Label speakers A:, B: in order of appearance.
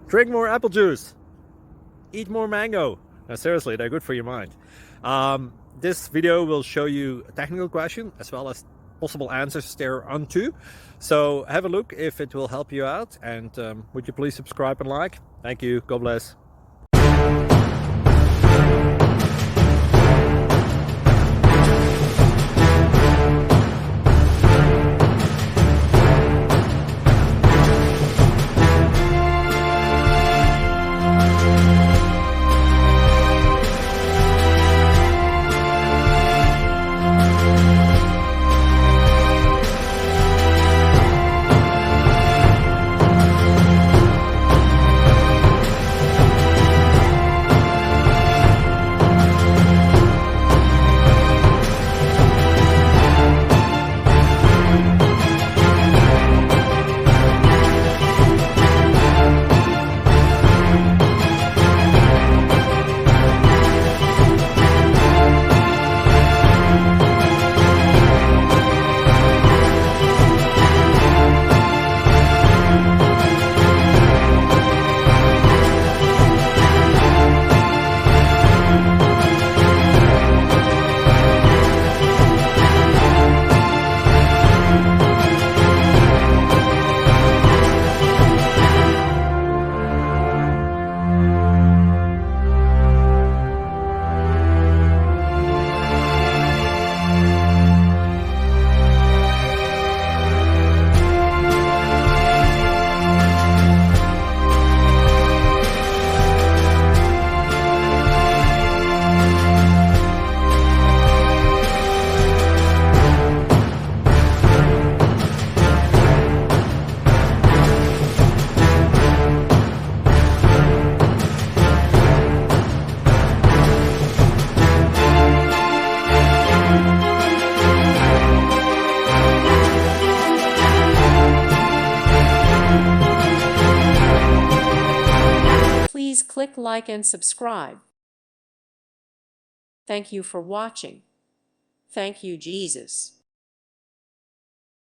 A: Drink more apple juice. Eat more mango. Now, seriously, they're good for your mind. This video will show you a technical question as well as possible answers thereunto. So have a look if it will help you out, and would you please subscribe and like? Thank you. God bless.
B: Please click like and subscribe. Thank you for watching. Thank you, Jesus.